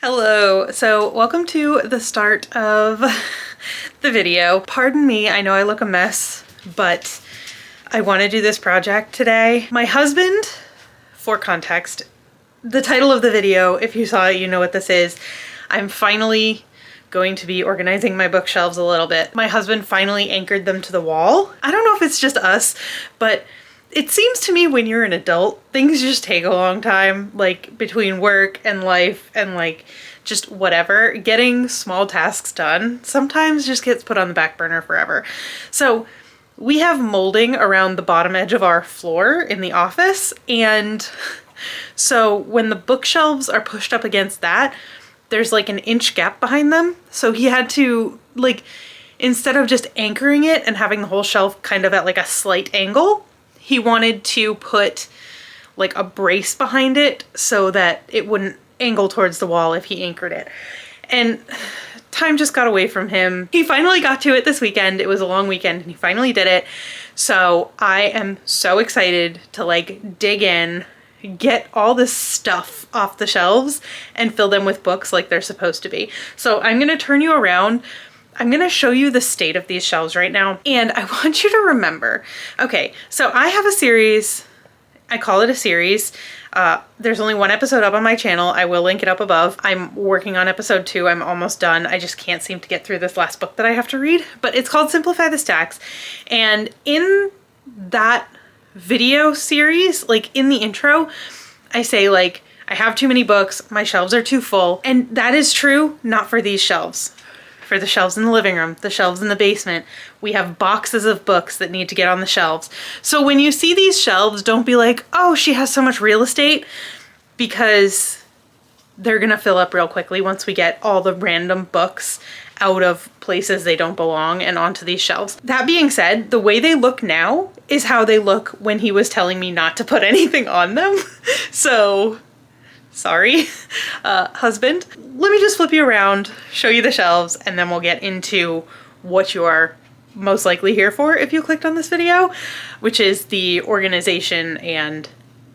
Hello, so welcome to the start of the video. Pardon me, I know I look a mess, but I want to do this project today. My husband, for context, the title of the video, if you saw it, you know what this is. I'm finally going to be organizing my bookshelves a little bit. My husband finally anchored them to the wall. I don't know if it's just us, but it seems to me when you're an adult, things just take a long time, like between work and life and like just whatever. Getting small tasks done sometimes just gets put on the back burner forever. So we have molding around the bottom edge of our floor in the office, and so when the bookshelves are pushed up against that, there's like an inch gap behind them. So he had to, like, instead of just anchoring it and having the whole shelf kind of at like a slight angle, he wanted to put like a brace behind it so that it wouldn't angle towards the wall if he anchored it. And time just got away from him. He finally got to it this weekend. It was a long weekend and he finally did it. So I am so excited to like dig in, get all this stuff off the shelves and fill them with books like they're supposed to be. So I'm gonna turn you around. I'm gonna show you the state of these shelves right now, and I want you to remember, okay, so I have a series, I call it a series. There's only one episode up on my channel. I will link it up above. I'm working on episode 2. I'm almost done. I just can't seem to get through this last book that I have to read, but it's called Simplify the Stacks. And in that video series, like in the intro, I say like, I have too many books, my shelves are too full. And that is true, not for these shelves. For the shelves in the living room, the shelves in the basement, we have boxes of books that need to get on the shelves. So when you see these shelves, don't be like, oh, she has so much real estate, because they're gonna fill up real quickly once we get all the random books out of places they don't belong and onto these shelves. That being said, the way they look now is how they look when he was telling me not to put anything on them. So sorry, husband. Let me just flip you around, show you the shelves, and then we'll get into what you are most likely here for if you clicked on this video, which is the organization and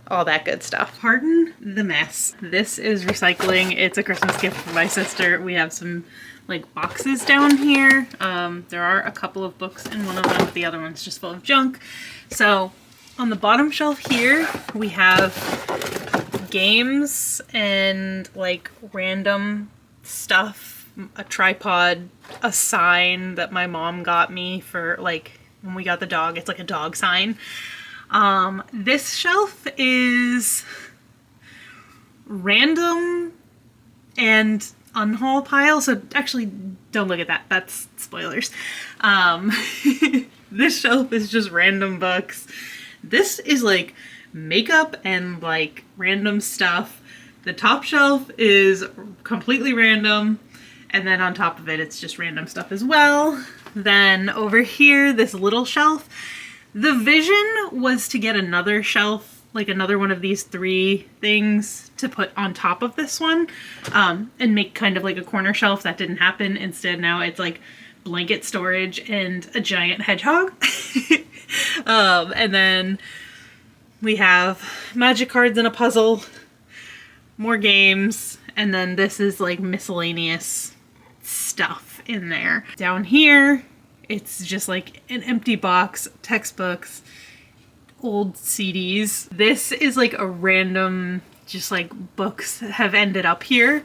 all that good stuff. Pardon the mess. This is recycling. It's a Christmas gift from my sister. We have some like boxes down here. There are a couple of books in one of them, but the other one's just full of junk. So on the bottom shelf here, we have games and like random stuff, a tripod, a sign that my mom got me for like when we got the dog. It's like a dog sign. This shelf is random and unhaul pile. So actually don't look at that. That's spoilers. This shelf is just random books. This is like makeup and like random stuff. The top shelf is completely random, and then on top of it it's just random stuff as well. Then over here, this little shelf, the vision was to get another shelf, like another one of these 3 things to put on top of this one, and make kind of like a corner shelf. That didn't happen. Instead now it's like blanket storage and a giant hedgehog. And then we have magic cards and a puzzle, more games, and then this is like miscellaneous stuff in there. Down here, it's just like an empty box, textbooks, old CDs. This is like a random, just like books that have ended up here,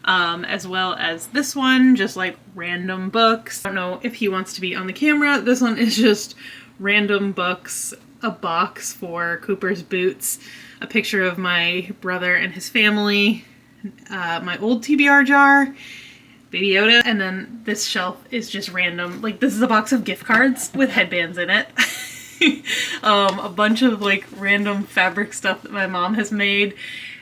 as well as this one, just like random books. I don't know if he wants to be on the camera. This one is just random books, a box for Cooper's boots, a picture of my brother and his family, my old TBR jar, Baby Yoda, and then this shelf is just random. Like, this is a box of gift cards with headbands in it. A bunch of like random fabric stuff that my mom has made,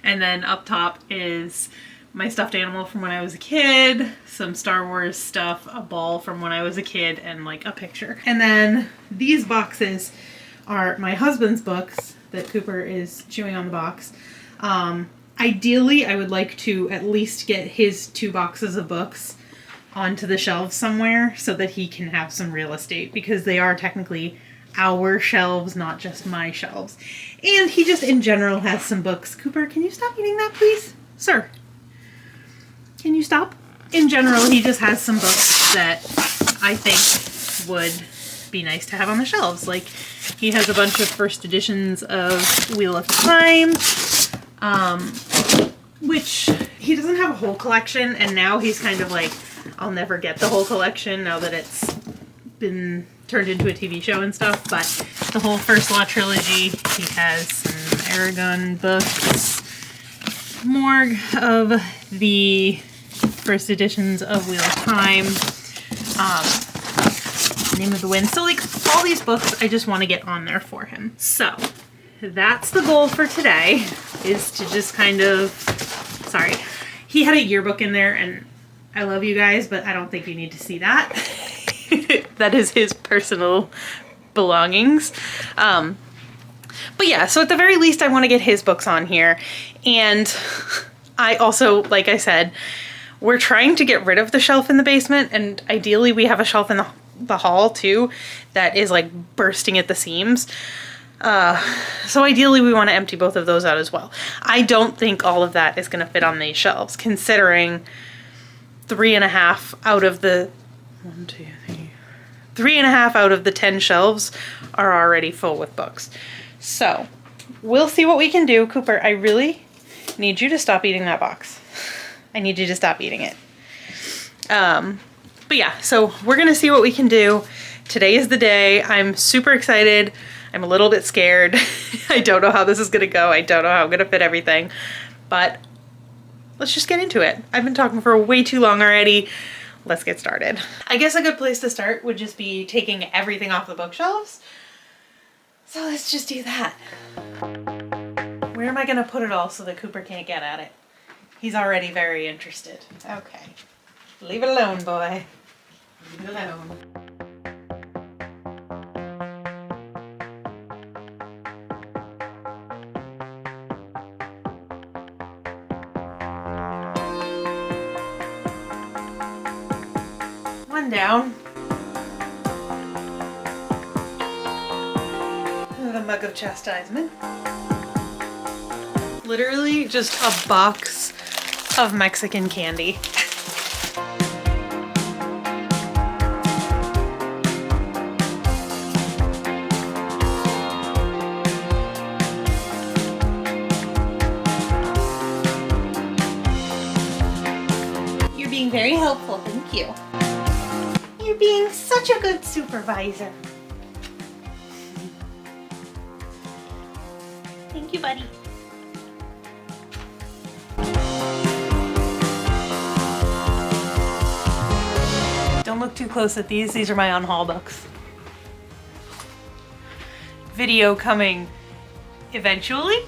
and then up top is my stuffed animal from when I was a kid, some Star Wars stuff, a ball from when I was a kid, and like a picture. And then these boxes are my husband's books that Cooper is chewing on the box. Ideally, I would like to at least get his 2 boxes of books onto the shelves somewhere so that he can have some real estate, because they are technically our shelves, not just my shelves. And he just in general has some books. Cooper, can you stop eating that, please? Sir. Can you stop? In general, he just has some books that I think would be nice to have on the shelves. Like, he has a bunch of first editions of Wheel of Time, which he doesn't have a whole collection, and now he's kind of like, I'll never get the whole collection now that it's been turned into a TV show and stuff, but the whole First Law trilogy, he has some Aragon books, more of the first editions of Wheel of Time, Name of the Wind. So like all these books, I just want to get on there for him. So that's the goal for today, is to just kind of, sorry, he had a yearbook in there, and I love you guys, but I don't think you need to see that. That is his personal belongings. But yeah, so at the very least, I want to get his books on here. And I also, like I said, we're trying to get rid of the shelf in the basement, and ideally we have a shelf in the hall too that is like bursting at the seams. So ideally we want to empty both of those out as well. I don't think all of that is going to fit on these shelves, considering 3.5 out of the 3.5 out of the 10 shelves are already full with books. So we'll see what we can do. Cooper, I really need you to stop eating that box. I need you to stop eating it. But yeah, so we're gonna see what we can do. Today is the day. I'm super excited. I'm a little bit scared. I don't know how this is gonna go. I don't know how I'm gonna fit everything, but let's just get into it. I've been talking for way too long already. Let's get started. I guess a good place to start would just be taking everything off the bookshelves. So let's just do that. Where am I gonna put it all so that Cooper can't get at it? He's already very interested. Okay. Leave it alone, boy. Leave it alone. One down. The mug of chastisement. Literally just a box of Mexican candy. You're being very helpful, thank you. You're being such a good supervisor. Thank you, buddy. Don't look too close at these. These are my on-haul books. Video coming eventually?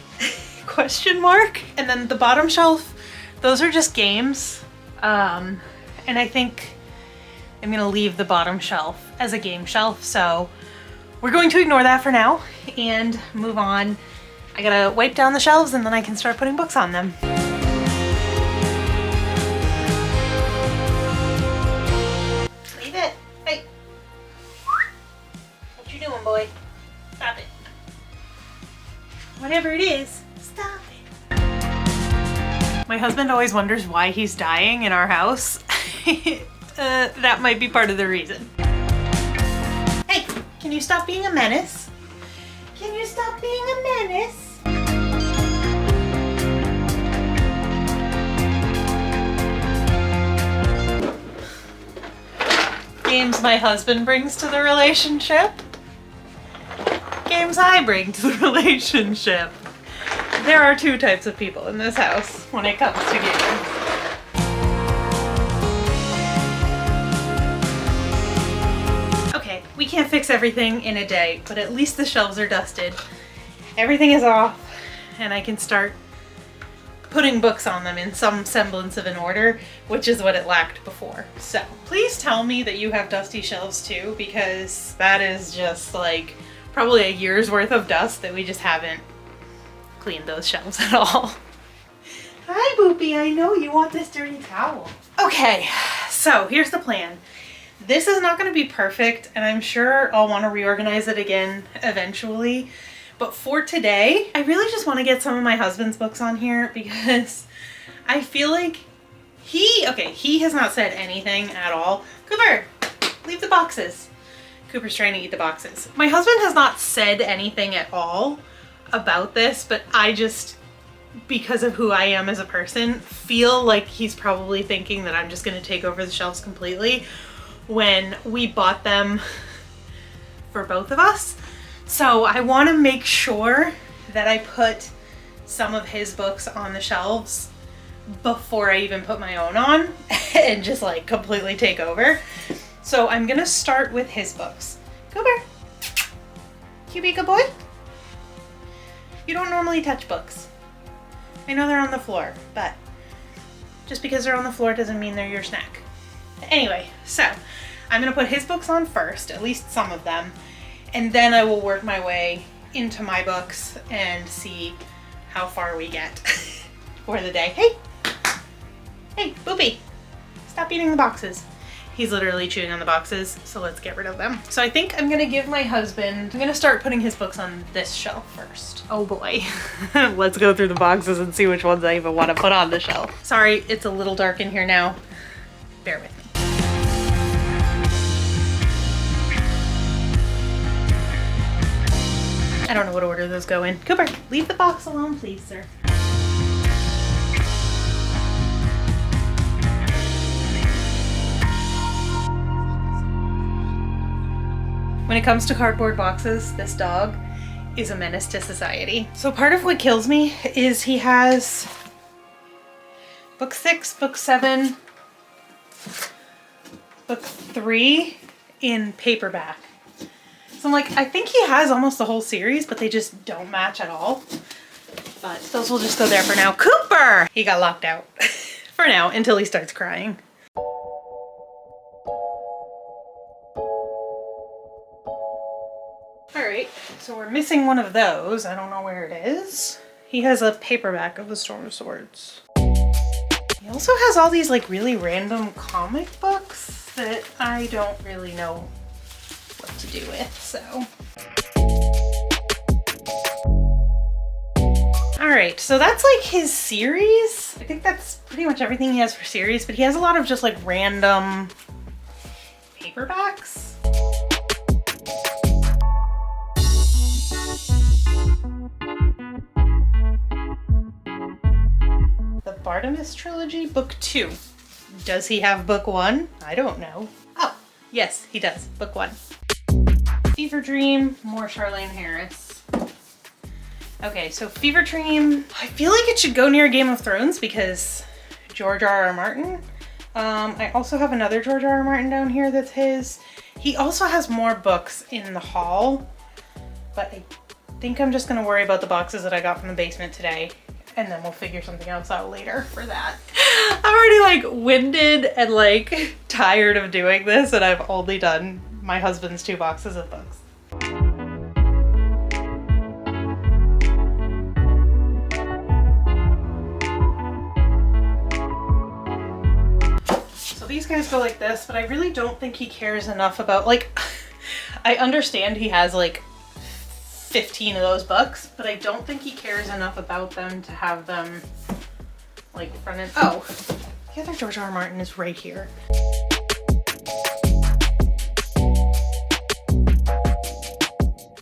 Question mark. And then the bottom shelf, those are just games. And I think I'm gonna leave the bottom shelf as a game shelf. So we're going to ignore that for now and move on. I gotta wipe down the shelves and then I can start putting books on them. Leave it. Hey. What you doing, boy? Stop it. Whatever it is, stop it. My husband always wonders why he's dying in our house. That might be part of the reason. Hey, can you stop being a menace? Can you stop being a menace? Games my husband brings to the relationship. Games I bring to the relationship. There are two types of people in this house when it comes to games. Okay, we can't fix everything in a day, but at least the shelves are dusted. Everything is off, and I can start putting books on them in some semblance of an order, which is what it lacked before. So please tell me that you have dusty shelves too, because that is just like probably a year's worth of dust that we just haven't cleaned those shelves at all. Hi, Boopy, I know you want this dirty towel. Okay, so here's the plan. This is not gonna be perfect, and I'm sure I'll wanna reorganize it again eventually. But for today, I really just want to get some of my husband's books on here because I feel like He has not said anything at all. Cooper, leave the boxes. Cooper's trying to eat the boxes. My husband has not said anything at all about this, but I just, because of who I am as a person, feel like he's probably thinking that I'm just gonna take over the shelves completely when we bought them for both of us. So I wanna make sure that I put some of his books on the shelves before I even put my own on and just like completely take over. So I'm gonna start with his books. Cooper, you be a good boy? You don't normally touch books. I know they're on the floor, but just because they're on the floor doesn't mean they're your snack. Anyway, so I'm gonna put his books on first, at least some of them, and then I will work my way into my books and see how far we get for the day. Hey, Boopy, stop eating the boxes. He's literally chewing on the boxes, so let's get rid of them. So I think I'm gonna give my husband, I'm gonna start putting his books on this shelf first. Oh boy. Let's go through the boxes and see which ones I even wanna put on the shelf. Sorry, it's a little dark in here now. Bear with me. I don't know what order those go in. Cooper, leave the box alone, please, sir. When it comes to cardboard boxes, this dog is a menace to society. So part of what kills me is he has book 6, book 7, book 3 in paperback. So I'm like, I think he has almost the whole series, but they just don't match at all. But those will just go there for now. Cooper! He got locked out for now until he starts crying. Alright, so we're missing one of those. I don't know where it is. He has a paperback of The Storm of Swords. He also has all these like really random comic books that I don't really know what to do with, so. Alright, so that's like his series. I think that's pretty much everything he has for series, but he has a lot of just like random paperbacks. The Bartimaeus trilogy, book 2. Does he have book 1? I don't know. Oh, yes, he does. Book 1. Fever Dream, more Charlaine Harris. Okay, so Fever Dream, I feel like it should go near Game of Thrones because George R.R. Martin. I also have another George R.R. Martin down here that's his. He also has more books in the haul, but I think I'm just gonna worry about the boxes that I got from the basement today, and then we'll figure something else out later for that. I'm already like winded and like tired of doing this, and I've only done my husband's 2 boxes of books. So these guys go like this, but I really don't think he cares enough about, like, I understand he has like 15 of those books, but I don't think he cares enough about them to have them like front and, oh, the other George R. R. Martin is right here.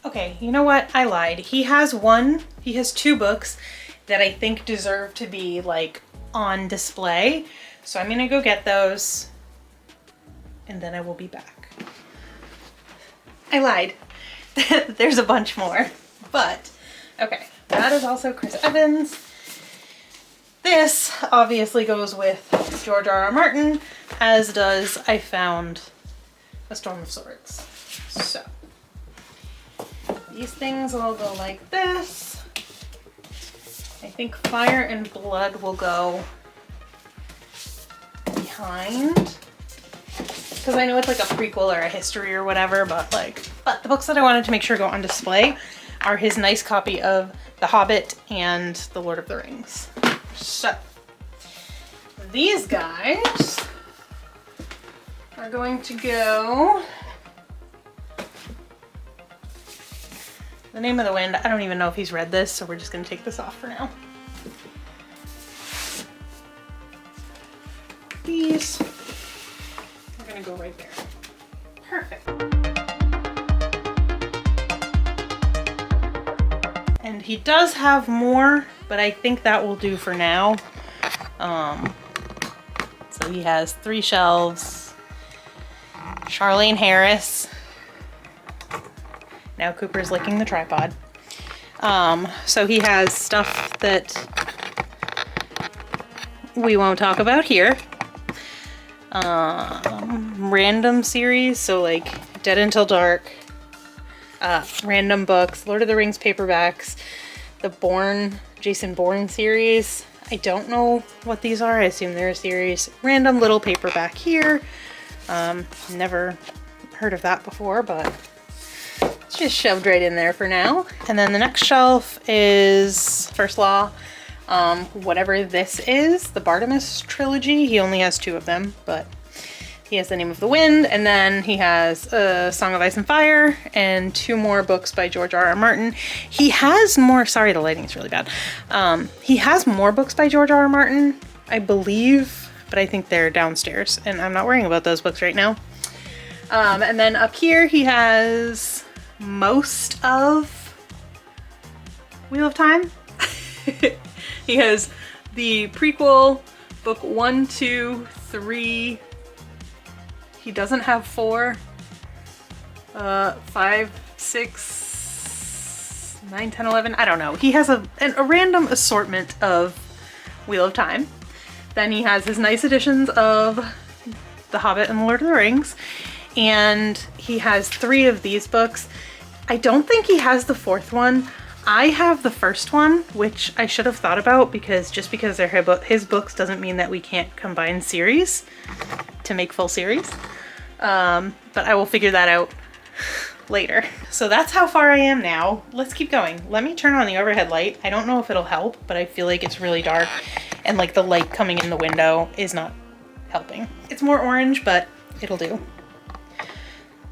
Okay, you know what? I lied. He has 2 books that I think deserve to be like on display. So I'm gonna go get those and then I will be back. I lied. There's a bunch more, but okay. That is also Chris Evans. This obviously goes with George R. R. Martin, as does I Found A Storm of Swords. So these things will go like this. I think Fire and Blood will go behind, because I know it's like a prequel or a history or whatever, but the books that I wanted to make sure go on display are his nice copy of The Hobbit and The Lord of the Rings. So these guys are going to go The Name of the Wind. I don't even know if he's read this, so we're just gonna take this off for now. these are gonna go right there. Perfect. And he does have more, but I think that will do for now. So he has 3 shelves. Charlene Harris. Now Cooper's licking the tripod. So he has stuff that we won't talk about here. Random series, so like Dead Until Dark, random books, Lord of the Rings paperbacks, the Jason Bourne series. I don't know what these are. I assume they're a series. Random little paperback here. Never heard of that before, but it's just shoved right in there for now. And then the next shelf is First Law. Whatever this is, the Bartimaeus trilogy. He only has 2 of them, but he has The Name of the Wind, and then he has A Song of Ice and Fire, and 2 more books by George R.R. Martin. He has more, sorry, the lighting's really bad. He has more books by George R.R. Martin, I believe, but I think they're downstairs, and I'm not worrying about those books right now. And then up here he has most of Wheel of Time. He has the prequel, book 1, 2, 3. He doesn't have 4, 5, 6, 9, 10, 11. I don't know. He has a random assortment of Wheel of Time. Then he has his nice editions of The Hobbit and The Lord of the Rings. And he has 3 of these books. I don't think he has the 4th one. I have the first one, which I should have thought about, because just because they're his books doesn't mean that we can't combine series to make full series. But I will figure that out later. So that's how far I am now. Let's keep going. Let me turn on the overhead light. I don't know if it'll help, but I feel like it's really dark and like the light coming in the window is not helping. It's more orange, but it'll do.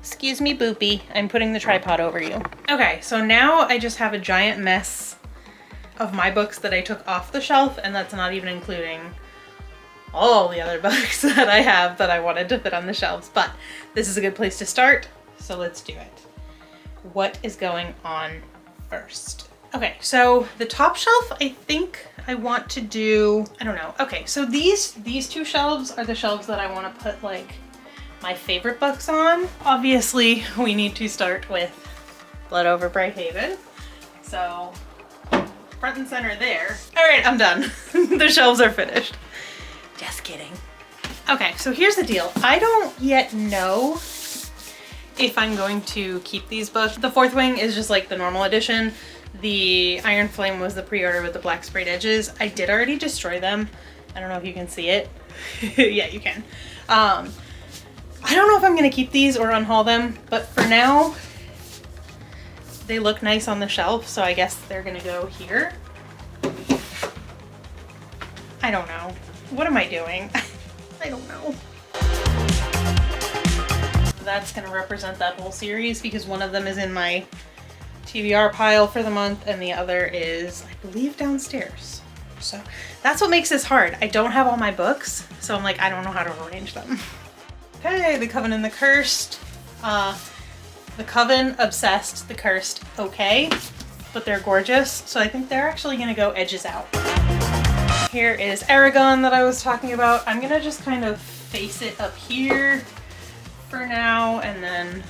Excuse me, Boopy. I'm putting the tripod over you. Okay, so now I just have a giant mess of my books that I took off the shelf, and that's not even including all the other books that I have that I wanted to fit on the shelves, but this is a good place to start, so let's do it. What is going on first? Okay, so the top shelf, I think I want to do, I don't know. Okay, so these 2 shelves are the shelves that I want to put like my favorite books on. Obviously, we need to start with Blood Over Brighthaven. So front and center there. All right, I'm done. The shelves are finished. Just kidding. Okay, so here's the deal. I don't yet know if I'm going to keep these books. The Fourth Wing is just like the normal edition. The Iron Flame was the pre-order with the black sprayed edges. I did already destroy them. I don't know if you can see it. Yeah, you can. I don't know if I'm gonna keep these or unhaul them, but for now, they look nice on the shelf, so I guess they're gonna go here. I don't know. What am I doing? I don't know. That's gonna represent that whole series because one of them is in my TBR pile for the month and the other is, I believe, downstairs. So that's what makes this hard. I don't have all my books, so I'm like, I don't know how to arrange them. Okay, The Coven and the Cursed. The Coven, obsessed. The Cursed, okay. But they're gorgeous, so I think they're actually gonna go edges out. Here is Aragon that I was talking about. I'm gonna just kind of face it up here for now, and then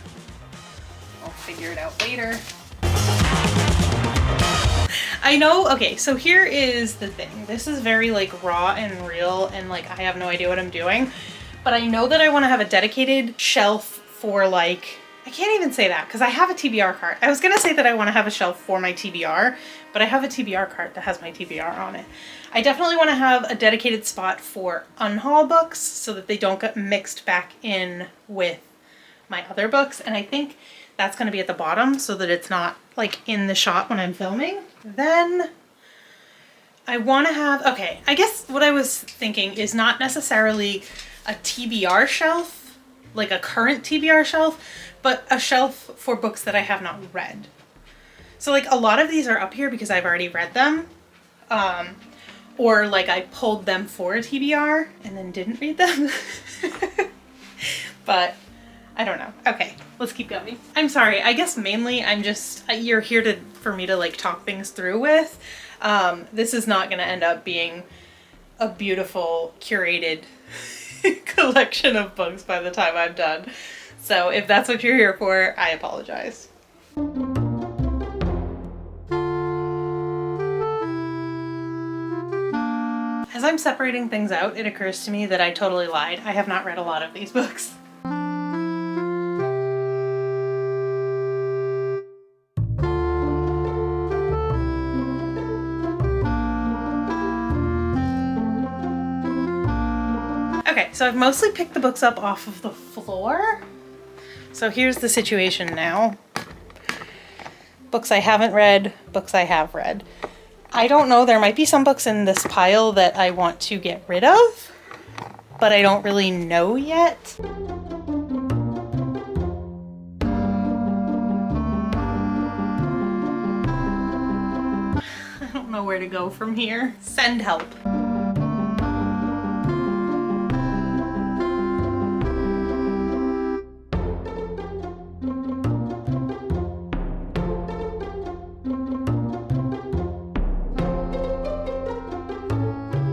I'll figure it out later. I know, okay, so here is the thing. This is very like raw and real, and like I have no idea what I'm doing. But I know that I want to have a dedicated shelf for like, I can't even say that because I have a TBR cart. I was going to say that I want to have a shelf for my TBR, but I have a TBR cart that has my TBR on it. I definitely want to have a dedicated spot for unhaul books so that they don't get mixed back in with my other books. And I think that's going to be at the bottom so that it's not like in the shot when I'm filming. Then I want to have, okay, I guess what I was thinking is not necessarily a TBR shelf, like a current TBR shelf, but a shelf for books that I have not read. So like a lot of these are up here because I've already read them. or like I pulled them for a TBR and then didn't read them. But I don't know. Okay, let's keep going. I'm sorry. I guess mainly I'm just, you're here for me to like talk things through with. This is not going to end up being a beautiful curated collection of books by the time I'm done. So if that's what you're here for, I apologize. As I'm separating things out, it occurs to me that I totally lied. I have not read a lot of these books. Okay, so I've mostly picked the books up off of the floor. So here's the situation now. Books I haven't read, books I have read. I don't know, there might be some books in this pile that I want to get rid of, but I don't really know yet. I don't know where to go from here. Send help.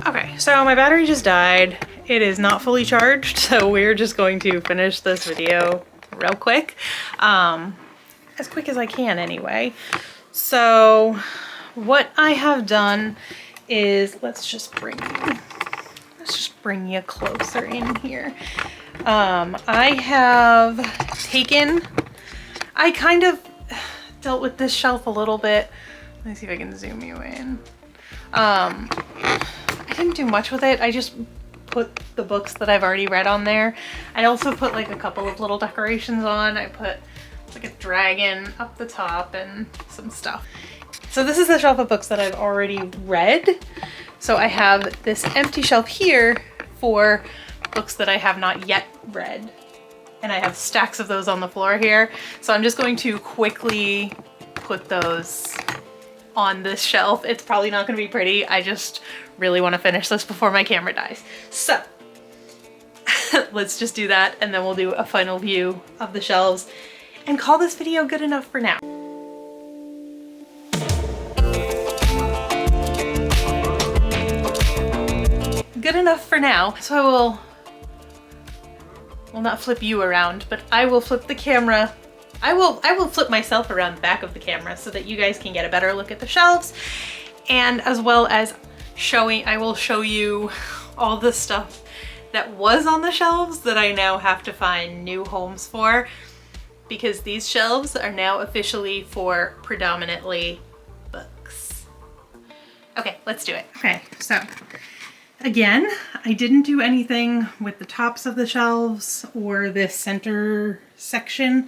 Okay, so my battery just died. It is not fully charged, so we're just going to finish this video real quick. As quick as I can anyway. So what I have done is, let's just bring you closer in here. I kind of dealt with this shelf a little bit. Let me see if I can zoom you in. I didn't do much with it. I just put the books that I've already read on there. I also put like a couple of little decorations on. I put like a dragon up the top and some stuff. So this is the shelf of books that I've already read. So I have this empty shelf here for books that I have not yet read. And I have stacks of those on the floor here. So I'm just going to quickly put those on this shelf. It's probably not going to be pretty. I just really want to finish this before my camera dies. So let's just do that, and then we'll do a final view of the shelves and call this video good enough for now. Good enough for now. So I will not flip you around, but I will flip the camera. I will flip myself around the back of the camera so that you guys can get a better look at the shelves, and as well as I will show you all the stuff that was on the shelves that I now have to find new homes for, because these shelves are now officially for predominantly books. Okay, let's do it. Okay, so again, I didn't do anything with the tops of the shelves or this center section.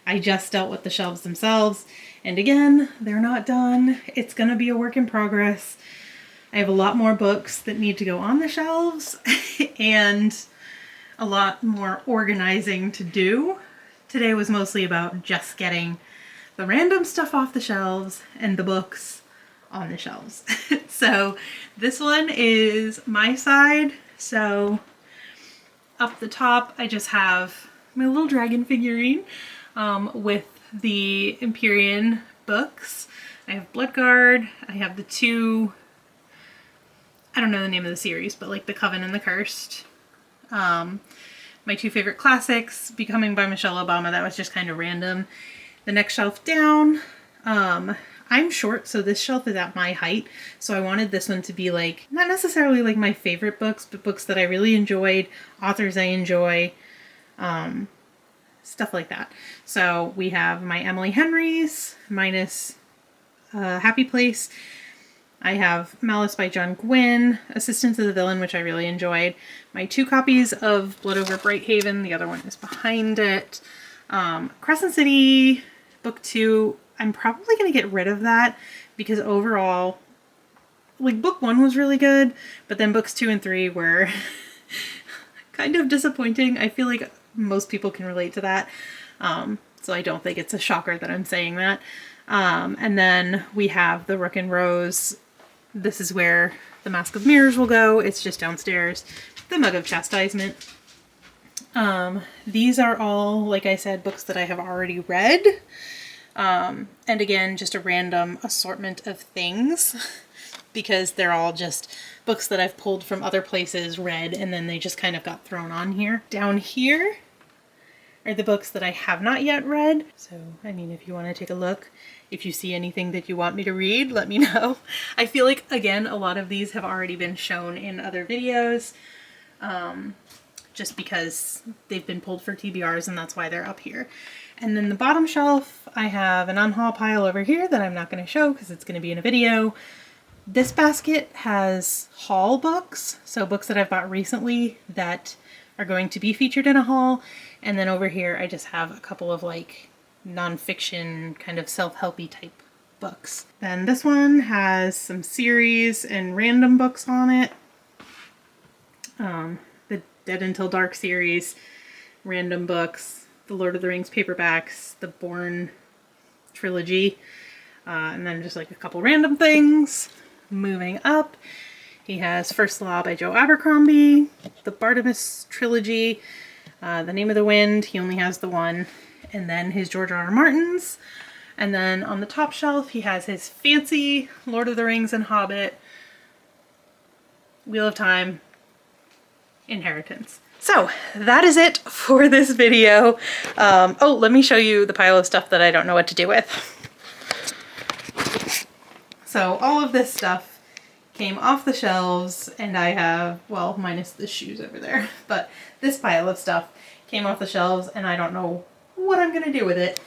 I just dealt with the shelves themselves. And again, they're not done. It's gonna be a work in progress. I have a lot more books that need to go on the shelves and a lot more organizing to do. Today was mostly about just getting the random stuff off the shelves and the books on the shelves. So this one is my side. So up the top, I just have my little dragon figurine with the Empyrean books. I have Bloodguard. I have the two, I don't know the name of the series, but like The Coven and the Cursed. My two favorite classics, Becoming by Michelle Obama. That was just kind of random. The next shelf down, I'm short, so this shelf is at my height. So I wanted this one to be like, not necessarily like my favorite books, but books that I really enjoyed, authors I enjoy, stuff like that. So we have my Emily Henry's, minus Happy Place. I have Malice by John Gwynne, Assistant to the Villain, which I really enjoyed. My two copies of Blood Over Brighthaven, the other one is behind it. Crescent City, book 2, I'm probably going to get rid of that because overall, like book 1 was really good, but then books 2 and 3 were kind of disappointing. I feel like most people can relate to that. So I don't think it's a shocker that I'm saying that. And then we have the Rook and Rose. This is where The Mask of Mirrors will go. It's just downstairs. The Mug of Chastisement. These are all, like I said, books that I have already read. And again, just a random assortment of things because they're all just books that I've pulled from other places, read, and then they just kind of got thrown on here. Down here are the books that I have not yet read. So, I mean, if you want to take a look, if you see anything that you want me to read, let me know. I feel like, again, a lot of these have already been shown in other videos, just because they've been pulled for TBRs and that's why they're up here. And then the bottom shelf, I have an unhaul pile over here that I'm not going to show because it's going to be in a video. This basket has haul books, so books that I've bought recently that are going to be featured in a haul. And then over here, I just have a couple of like nonfiction kind of self-helpy type books. Then this one has some series and random books on it. The Dead Until Dark series, random books, the Lord of the Rings paperbacks, the Bourne trilogy, and then just like a couple random things. Moving up, he has First Law by Joe Abercrombie, the Bartimaeus trilogy, The Name of the Wind, he only has the one, and then his George R.R. Martins. And then on the top shelf, he has his fancy Lord of the Rings and Hobbit, Wheel of Time, Inheritance. So that is it for this video. Oh, let me show you the pile of stuff that I don't know what to do with. So all of this stuff came off the shelves and I have, well, minus the shoes over there, but this pile of stuff came off the shelves and I don't know what I'm gonna do with it,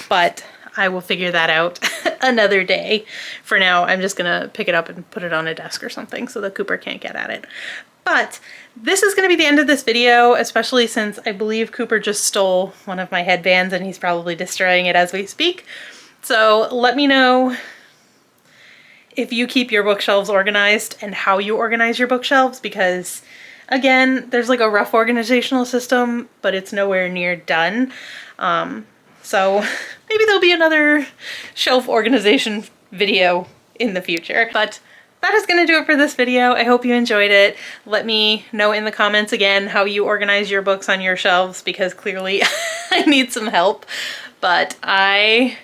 but I will figure that out another day. For now, I'm just gonna pick it up and put it on a desk or something so that Cooper can't get at it. But this is going to be the end of this video, especially since I believe Cooper just stole one of my headbands and he's probably destroying it as we speak. So let me know if you keep your bookshelves organized and how you organize your bookshelves, because again, there's like a rough organizational system, but it's nowhere near done. So maybe there'll be another shelf organization video in the future. But that is going to do it for this video. I hope you enjoyed it. Let me know in the comments again how you organize your books on your shelves, because clearly I need some help. But I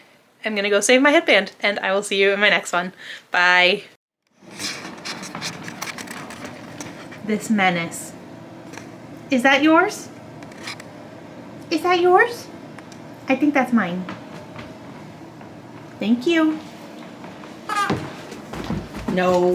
am going to go save my headband, and I will see you in my next one. Bye. This menace. Is that yours? Is that yours? I think that's mine. Thank you. No.